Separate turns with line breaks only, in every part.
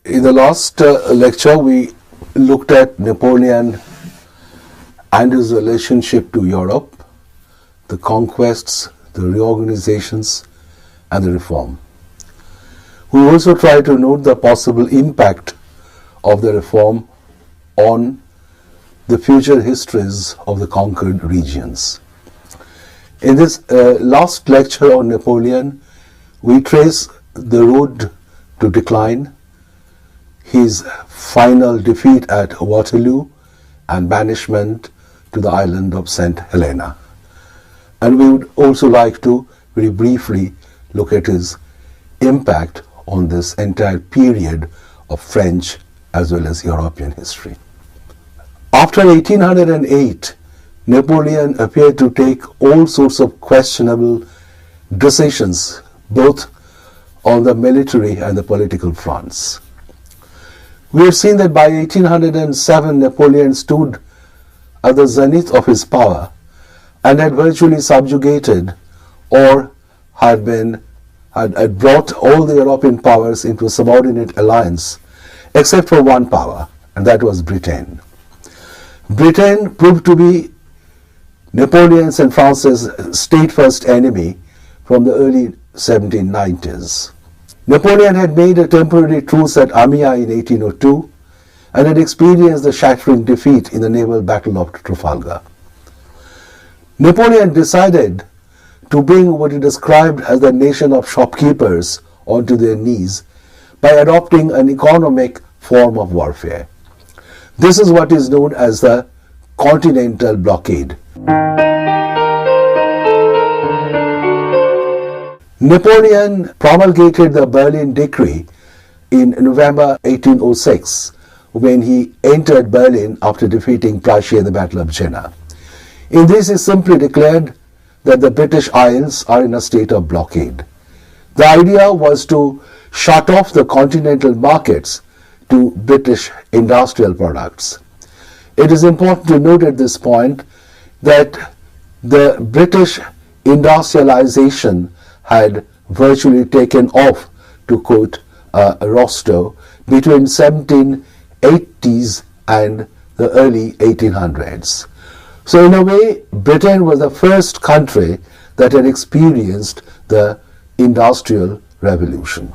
In the last lecture, we looked at Napoleon and his relationship to Europe, the conquests, the reorganizations, and the reform. We also tried to note the possible impact of the reform on the future histories of the conquered regions. In this last lecture on Napoleon, we trace the road to decline, his final defeat at Waterloo, and banishment to the island of St. Helena. And we would also like to very briefly look at his impact on this entire period of French as well as European history. After 1808, Napoleon appeared to take all sorts of questionable decisions, both on the military and the political fronts. We have seen that by 1807, Napoleon stood at the zenith of his power and had virtually subjugated or had brought all the European powers into a subordinate alliance, except for one power, and that was Britain. Britain proved to be Napoleon's and France's state-first enemy from the early 1790s. Napoleon had made a temporary truce at Amiens in 1802 and had experienced the shattering defeat in the naval battle of Trafalgar. Napoleon decided to bring what he described as the nation of shopkeepers onto their knees by adopting an economic form of warfare. This is what is known as the continental blockade. Napoleon promulgated the Berlin Decree in November 1806 when he entered Berlin after defeating Prussia in the Battle of Jena. In this, he simply declared that the British Isles are in a state of blockade. The idea was to shut off the continental markets to British industrial products. It is important to note at this point that the British industrialization had virtually taken off, to quote Rostow, between 1780s and the early 1800s. So in a way, Britain was the first country that had experienced the Industrial Revolution.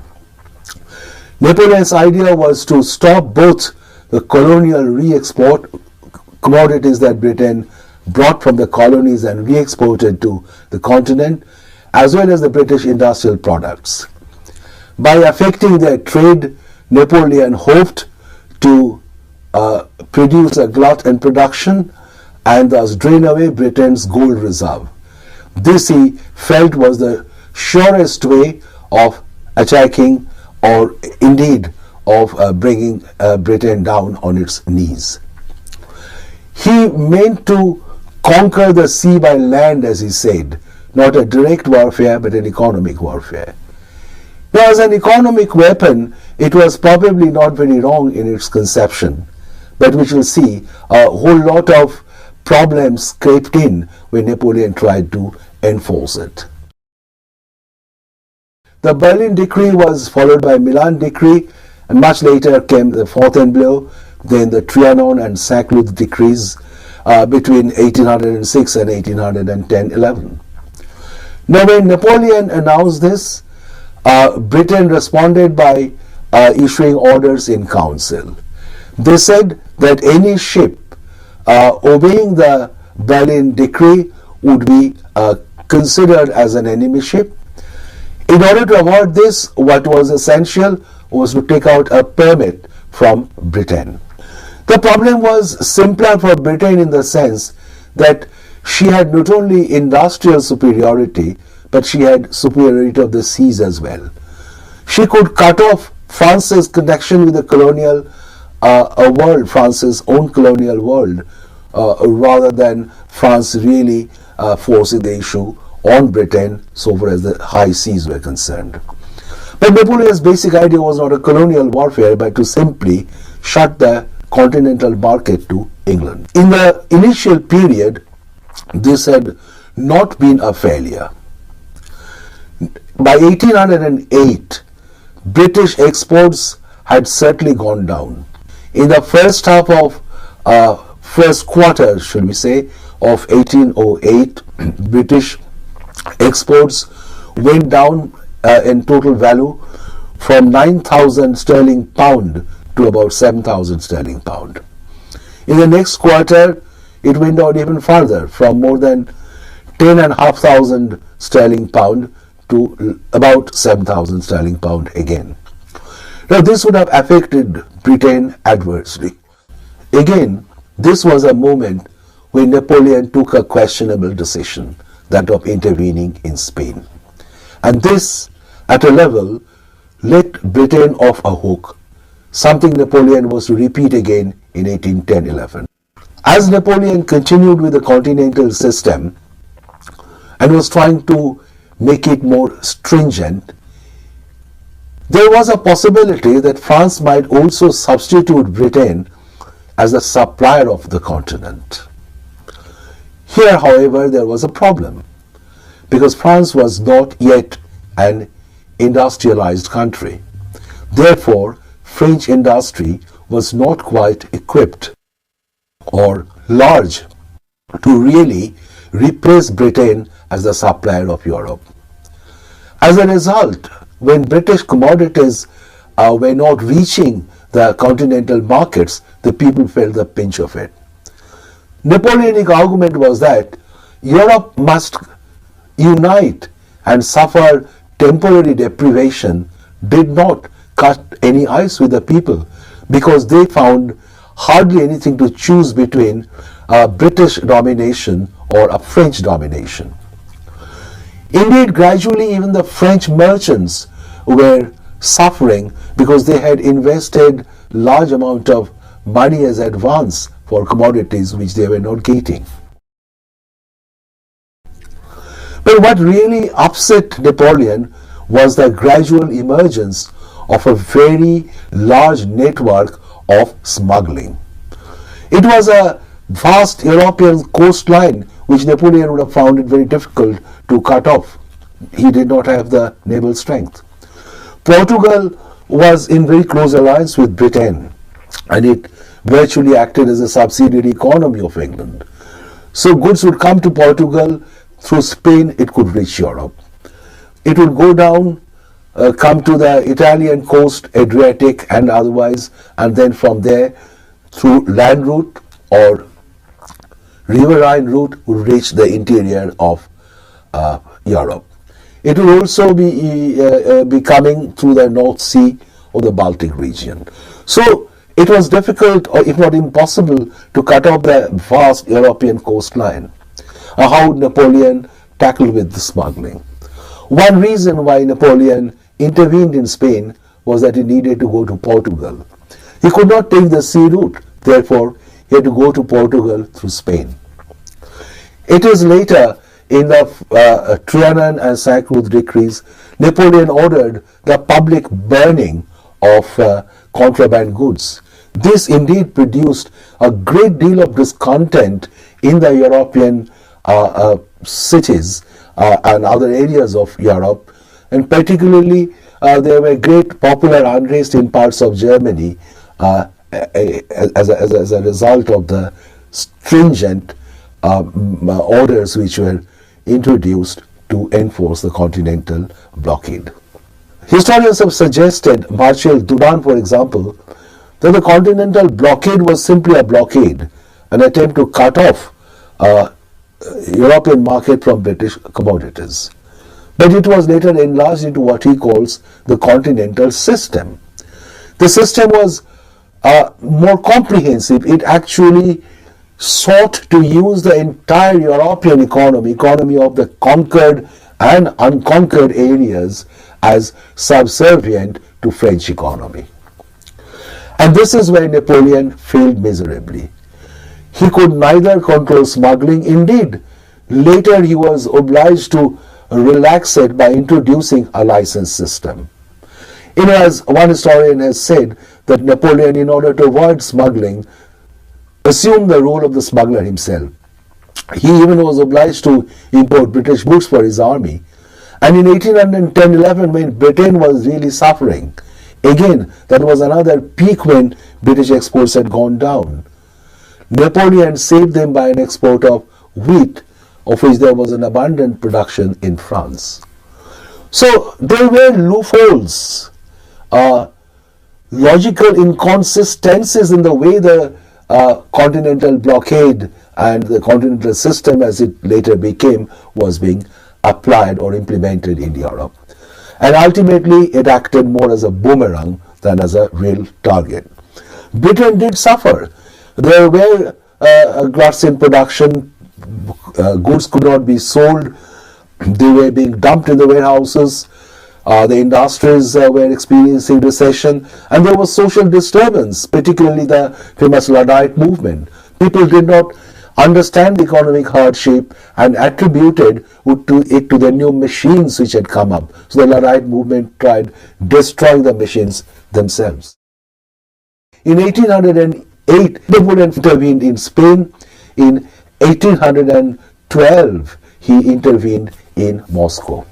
Napoleon's idea was to stop both the colonial re-export commodities that Britain brought from the colonies and re-exported to the continent, as well as the British industrial products. By affecting their trade, Napoleon hoped to produce a glut in production and thus drain away Britain's gold reserve. This he felt was the surest way of attacking, or indeed of bringing Britain down on its knees. He meant to conquer the sea by land, as he said, not a direct warfare but an economic warfare. Now, as an economic weapon, it was probably not very wrong in its conception, but we shall see a whole lot of problems crept in when Napoleon tried to enforce it. The Berlin Decree was followed by Milan Decree, and much later came the Fontainebleau, then the Trianon and Saint-Cloud decrees between 1806 and 1810-11. Now, when Napoleon announced this, Britain responded by issuing orders in council. They said that any ship obeying the Berlin Decree would be considered as an enemy ship. In order to avoid this, what was essential was to take out a permit from Britain. The problem was simpler for Britain in the sense that she had not only industrial superiority, but she had superiority of the seas as well. She could cut off France's connection with the colonial world, France's own colonial world, rather than France really forcing the issue on Britain so far as the high seas were concerned. But Napoleon's basic idea was not a colonial warfare, but to simply shut the continental market to England. In the initial period, this had not been a failure. By 1808, British exports had certainly gone down. In the first quarter, should we say, of 1808, British exports went down in total value from 9,000 sterling pound to about 7,000 sterling pound. In the next quarter, it went down even further, from more than 10,500 sterling pound to about 7,000 sterling pound again. Now, this would have affected Britain adversely. Again, this was a moment when Napoleon took a questionable decision, that of intervening in Spain. And this, at a level, let Britain off a hook, something Napoleon was to repeat again in 1810-11. As Napoleon continued with the continental system and was trying to make it more stringent, there was a possibility that France might also substitute Britain as the supplier of the continent. Here, however, there was a problem, because France was not yet an industrialized country. Therefore, French industry was not quite equipped or large to really replace Britain as the supplier of Europe. As a result, when British commodities were not reaching the continental markets, the people felt the pinch of it. Napoleonic argument was that Europe must unite and suffer temporary deprivation, did not cut any ice with the people, because they found hardly anything to choose between a British domination or a French domination. Indeed, gradually even the French merchants were suffering because they had invested large amount of money as advance for commodities which they were not getting. But what really upset Napoleon was the gradual emergence of a very large network of smuggling. It was a vast European coastline which Napoleon would have found it very difficult to cut off. He did not have the naval strength. Portugal was in very close alliance with Britain, and it virtually acted as a subsidiary economy of England. So goods would come to Portugal, through Spain it could reach Europe. It would go down, come to the Italian coast, Adriatic and otherwise, and then from there through land route or riverine route would reach the interior of Europe. It will also be coming through the North Sea or the Baltic region. So it was difficult, or if not impossible, to cut off the vast European coastline. How Napoleon tackled with the smuggling. One reason why Napoleon intervened in Spain was that he needed to go to Portugal. He could not take the sea route, therefore he had to go to Portugal through Spain. It is later in the Trianon and Saint-Cloud decrees, Napoleon ordered the public burning of contraband goods. This indeed produced a great deal of discontent in the European cities and other areas of Europe, and particularly there were great popular unrest in parts of Germany as a result of the stringent orders which were introduced to enforce the continental blockade. Historians have suggested, Marshal Duran for example, that the continental blockade was simply a blockade, an attempt to cut off European market from British commodities. But it was later enlarged into what he calls the continental system. The system was more comprehensive. It actually sought to use the entire European economy of the conquered and unconquered areas as subservient to French economy. And this is where Napoleon failed miserably. He could neither control smuggling. Indeed, later he was obliged to relax it by introducing a license system. As one historian has said, that Napoleon, in order to avoid smuggling, assumed the role of the smuggler himself. He even was obliged to import British goods for his army. And in 1810-11, when Britain was really suffering, Again, that was another peak when British exports had gone down. Napoleon saved them by an export of wheat, of which there was an abundant production in France. So there were loopholes, logical inconsistencies in the way the continental blockade and the continental system, as it later became, was being applied or implemented in Europe. And ultimately it acted more as a boomerang than as a real target. Britain did suffer. There were gluts in production, goods could not be sold, they were being dumped in the warehouses, the industries were experiencing recession, and there was social disturbance, particularly the famous Luddite movement. People did not understand the economic hardship and attributed it to the new machines which had come up. So the Luddite movement tried destroying the machines themselves. In 1808, Napoleon intervened in Spain. In 1812, he intervened in Moscow.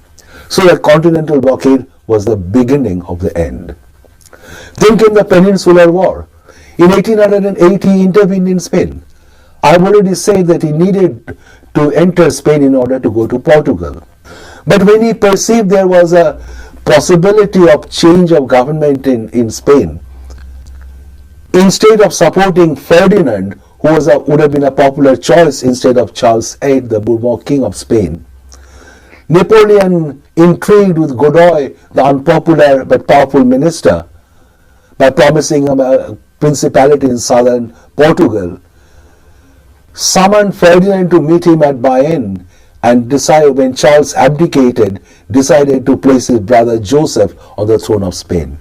So the continental blockade was the beginning of the end. Then came the Peninsular War. In 1808, he intervened in Spain. I've already said that he needed to enter Spain in order to go to Portugal. But when he perceived there was a possibility of change of government in Spain, instead of supporting Ferdinand, who would have been a popular choice instead of Charles VIII, the Bourbon king of Spain, Napoleon intrigued with Godoy, the unpopular but powerful minister, by promising him a principality in southern Portugal, summoned Ferdinand to meet him at Bayonne, and when Charles abdicated, decided to place his brother Joseph on the throne of Spain.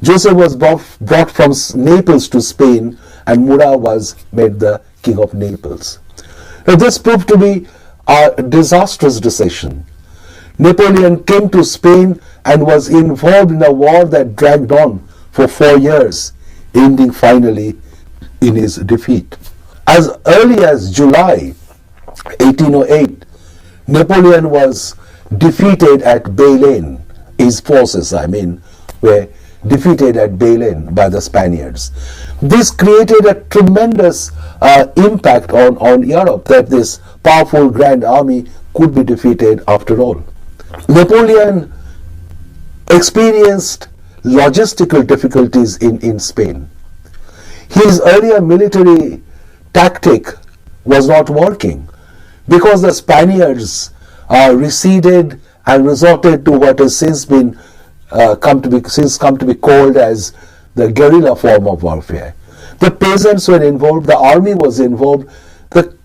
Joseph was brought from Naples to Spain, and Murat was made the king of Naples. Now this proved to be a disastrous decision. Napoleon came to Spain and was involved in a war that dragged on for 4 years, ending finally in his defeat. As early as July 1808, Napoleon was defeated at Bayonne. His forces, were defeated at Bayonne by the Spaniards. This created a tremendous impact on Europe, that this powerful grand army could be defeated after all. Napoleon experienced logistical difficulties in Spain. His earlier military tactic was not working because the Spaniards receded and resorted to what has since come to be called as the guerrilla form of warfare. The peasants were involved, the army was involved, the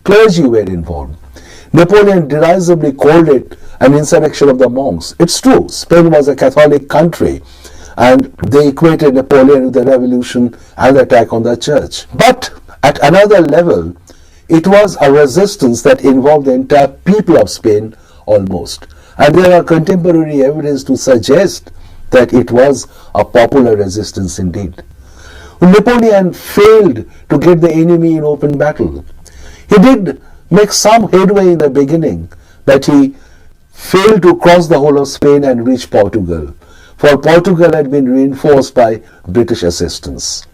clergy were involved. Napoleon derisively called it an insurrection of the monks. It's true, Spain was a Catholic country, and they equated Napoleon with the revolution and the attack on the church. But at another level, it was a resistance that involved the entire people of Spain almost. And there are contemporary evidence to suggest that it was a popular resistance indeed. Napoleon failed to get the enemy in open battle. He did make some headway in the beginning, but he failed to cross the whole of Spain and reach Portugal, for Portugal had been reinforced by British assistance.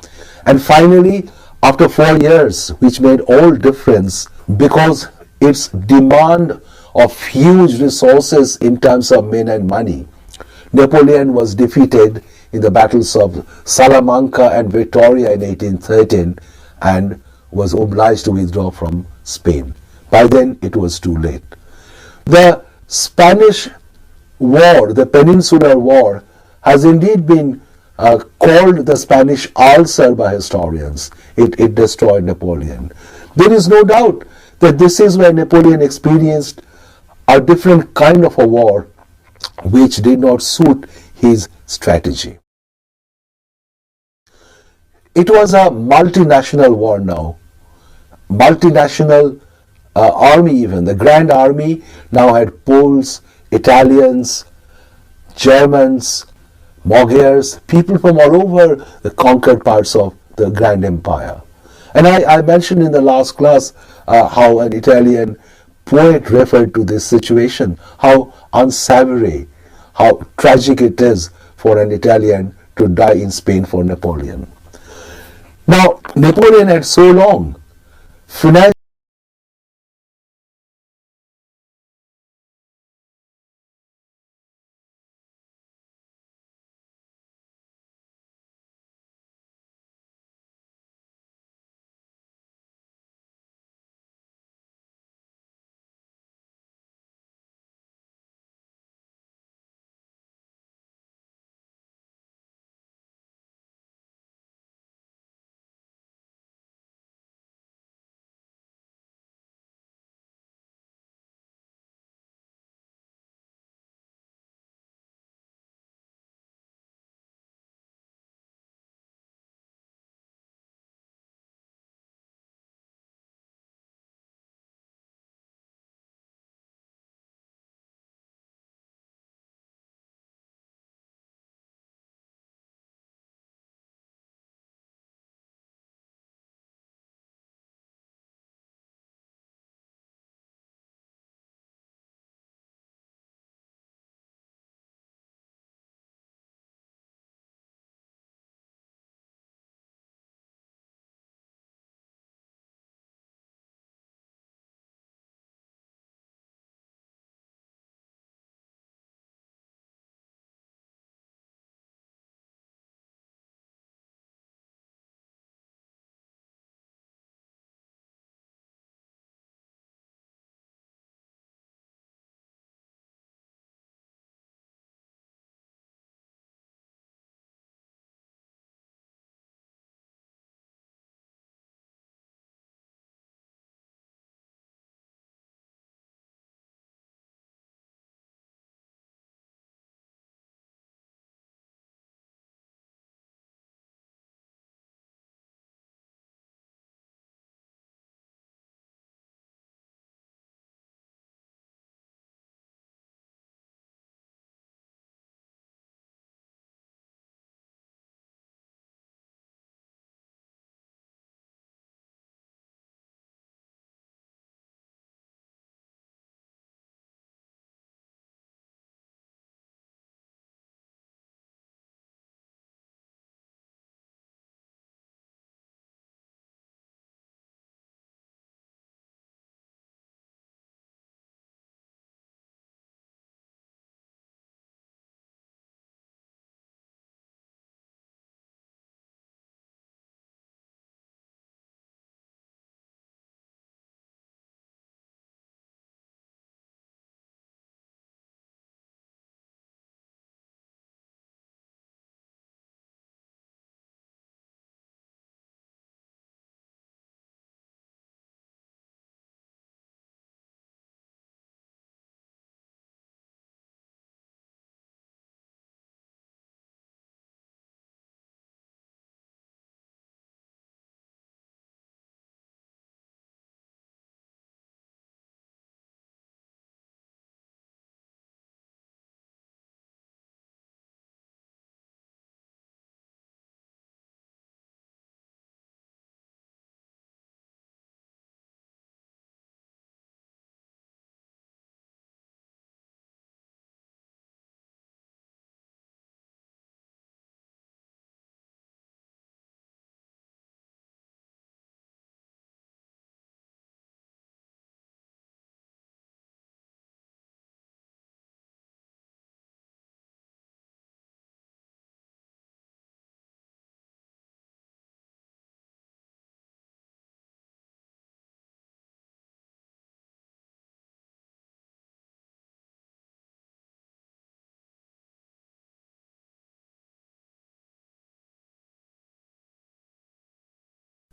And finally, after 4 years, which made all difference because its demand of huge resources in terms of men and money, Napoleon was defeated in the battles of Salamanca and Vittoria in 1813 and was obliged to withdraw from Spain. By then it was too late. The Spanish War, the Peninsular War, has indeed been called the Spanish ulcer by historians. It destroyed Napoleon. There is no doubt that this is where Napoleon experienced a different kind of a war which did not suit his strategy. It was a multinational war now. Multinational army even. The Grand Army now had Poles, Italians, Germans, Magyars, people from all over the conquered parts of the Grand Empire. And I mentioned in the last class how an Italian poet referred to this situation, how unsavory, how tragic it is for an Italian to die in Spain for Napoleon. Now, Napoleon had so long financial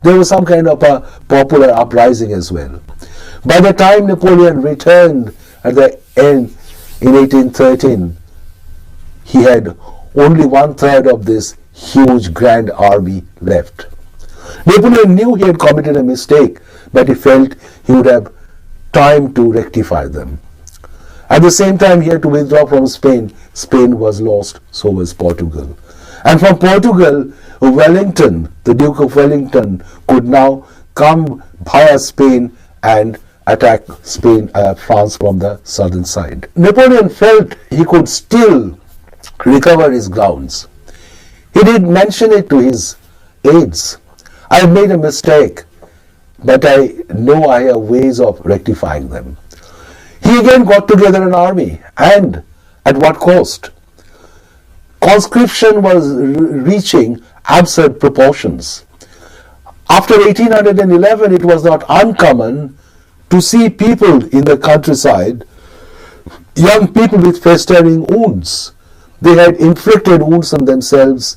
there was some kind of a popular uprising as well. By the time Napoleon returned at the end in 1813, he had only one-third of this huge grand army left. Napoleon knew he had committed a mistake, but he felt he would have time to rectify them. At the same time, he had to withdraw from Spain. Spain was lost, so was Portugal. And from Portugal, Wellington, the Duke of Wellington, could now come via Spain and attack France from the southern side. Napoleon felt he could still recover his grounds. He did mention it to his aides. I have made a mistake, but I know I have ways of rectifying them. He again got together an army, and at what cost? Conscription was reaching absurd proportions. After 1811, it was not uncommon to see people in the countryside, young people with festering wounds. They had inflicted wounds on themselves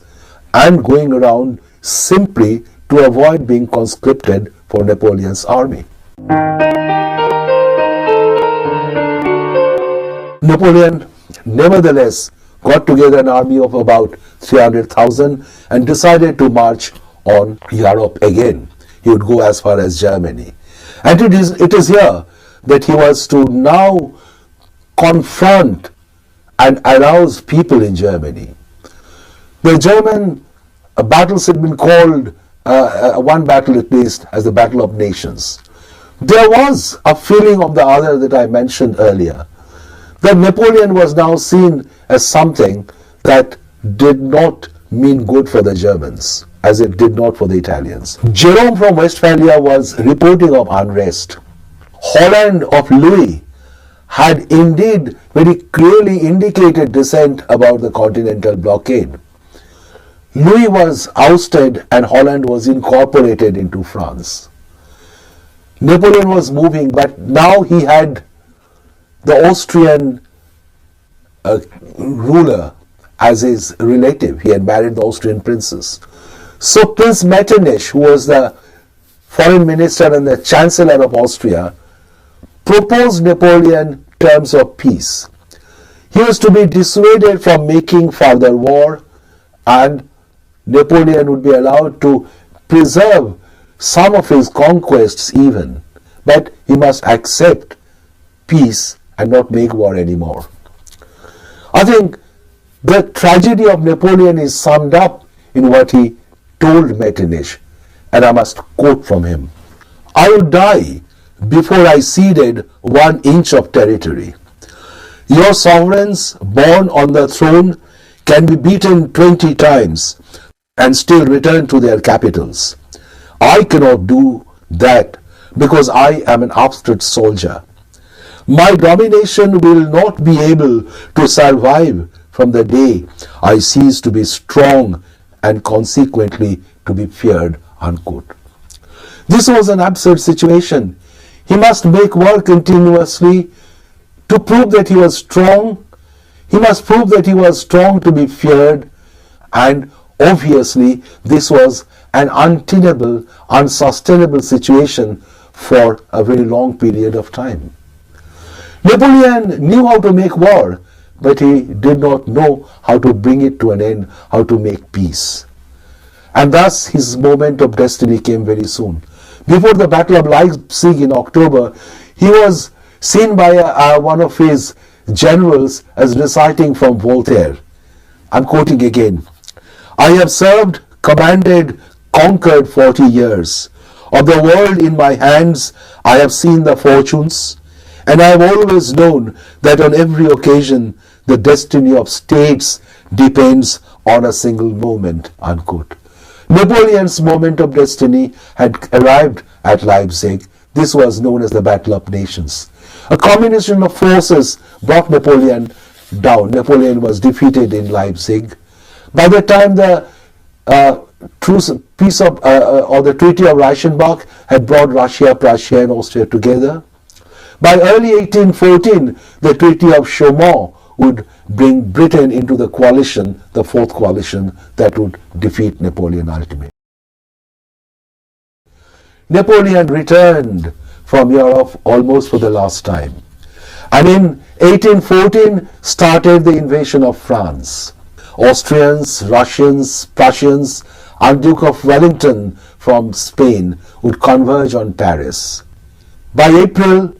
and going around simply to avoid being conscripted for Napoleon's army. Napoleon nevertheless got together an army of about 300,000 and decided to march on Europe again. He would go as far as Germany. And it is here that he was to now confront and arouse people in Germany. The German battles had been called, one battle at least, as the Battle of Nations. There was a feeling of the other that I mentioned earlier, that Napoleon was now seen as something that did not mean good for the Germans, as it did not for the Italians. Jerome from Westphalia was reporting of unrest. Holland of Louis had indeed very clearly indicated dissent about the continental blockade. Louis was ousted and Holland was incorporated into France. Napoleon was moving, but now he had the Austrian ruler as his relative. He had married the Austrian princess. So Prince Metternich, who was the foreign minister and the chancellor of Austria, proposed Napoleon terms of peace. He was to be dissuaded from making further war, and Napoleon would be allowed to preserve some of his conquests even, but he must accept peace and not make war anymore. I think the tragedy of Napoleon is summed up in what he told Metternich, and I must quote from him. I would die before I ceded 1 inch of territory. Your sovereigns born on the throne can be beaten 20 times and still return to their capitals. I cannot do that because I am an obstinate soldier. My domination will not be able to survive from the day I cease to be strong and consequently to be feared, unquote. This was an absurd situation. He must make war continuously to prove that he was strong. He must prove that he was strong to be feared, and obviously this was an untenable, unsustainable situation for a very long period of time. Napoleon knew how to make war, but he did not know how to bring it to an end, how to make peace. And thus his moment of destiny came very soon. Before the Battle of Leipzig in October, he was seen by one of his generals as reciting from Voltaire. I'm quoting again. I have served, commanded, conquered 40 years. Of the world in my hands I have seen the fortunes, and I have always known that on every occasion the destiny of states depends on a single moment, unquote. Napoleon's moment of destiny had arrived at Leipzig. This was known as the Battle of Nations. A combination of forces brought Napoleon down. Napoleon was defeated in Leipzig. By the time the the Treaty of Reichenbach had brought Russia, Prussia, and Austria together, by early 1814, the Treaty of Chaumont would bring Britain into the coalition, the fourth coalition that would defeat Napoleon ultimately. Napoleon returned from Europe almost for the last time, and in 1814 started the invasion of France. Austrians, Russians, Prussians, and Duke of Wellington from Spain would converge on Paris. By April,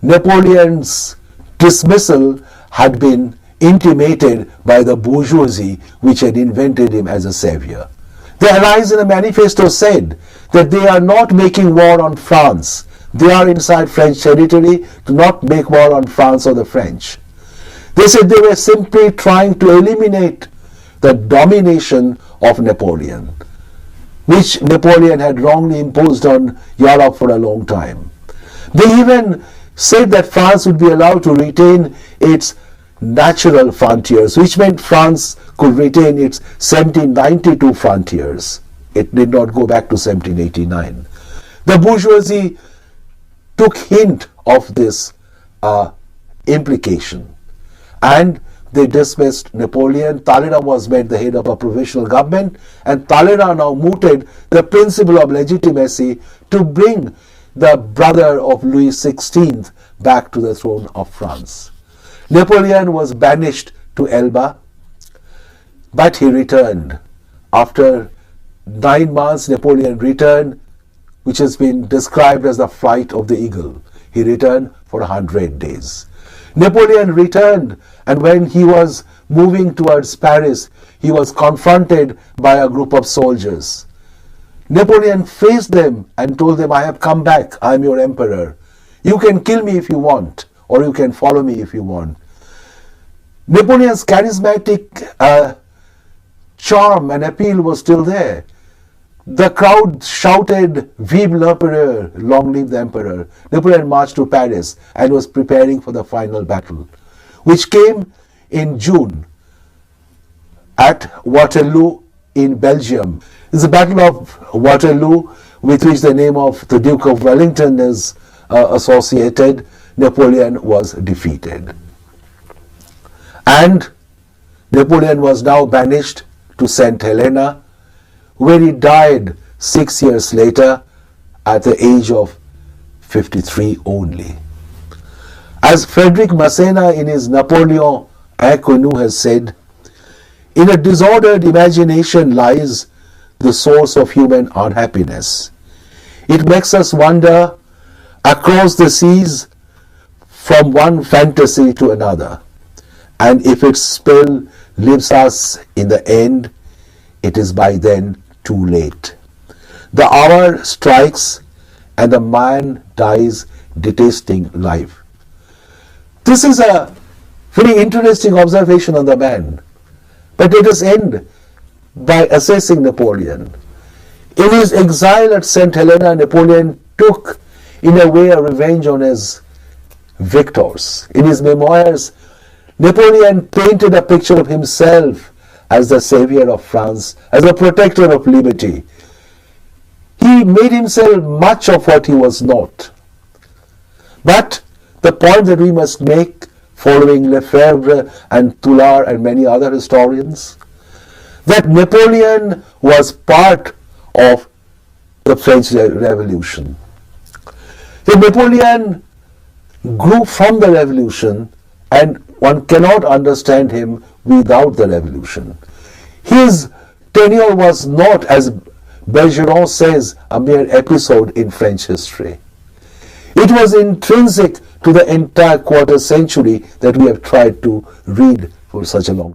Napoleon's dismissal had been intimated by the bourgeoisie, which had invented him as a savior. The Allies in a manifesto said that they are not making war on France. They are inside French territory, to not make war on France or the French. They said they were simply trying to eliminate the domination of Napoleon, which Napoleon had wrongly imposed on Europe for a long time. They even said that France would be allowed to retain its natural frontiers, which meant France could retain its 1792 frontiers. It did not go back to 1789. The bourgeoisie took hint of this implication, and they dismissed Napoleon. Talleyrand was made the head of a provisional government, and Talleyrand now mooted the principle of legitimacy to bring the brother of Louis XVI back to the throne of France. Napoleon was banished to Elba, but he returned. After 9 months, Napoleon returned, which has been described as the flight of the eagle. He returned for 100 days. Napoleon returned, and when he was moving towards Paris, he was confronted by a group of soldiers. Napoleon faced them and told them, "I have come back. I am your emperor. You can kill me if you want, or you can follow me if you want." Napoleon's charismatic charm and appeal was still there. The crowd shouted, "Vive l'empereur, long live the emperor." Napoleon marched to Paris and was preparing for the final battle, which came in June at Waterloo in Belgium. It's the Battle of Waterloo, with which the name of the Duke of Wellington is associated. Napoleon was defeated, and Napoleon was now banished to St. Helena, where he died 6 years later at the age of 53 only. As Frederick Masséna in his Napoleon Inconnu has said, "In a disordered imagination lies the source of human unhappiness. It makes us wander across the seas from one fantasy to another, and if its spell leaves us in the end, it is by then too late. The hour strikes and the man dies detesting life." This is a very interesting observation on the man. But let us end by assessing Napoleon. In his exile at St. Helena, Napoleon took, in a way, a revenge on his victors. In his memoirs, Napoleon painted a picture of himself as the savior of France, as a protector of liberty. He made himself much of what he was not. But the point that we must make, following Lefebvre and Tilak and many other historians, that Napoleon was part of the French Revolution. That Napoleon grew from the Revolution, and one cannot understand him without the Revolution. His tenure was not, as Bergeron says, a mere episode in French history. It was intrinsic to the entire quarter century that we have tried to read for such a long time.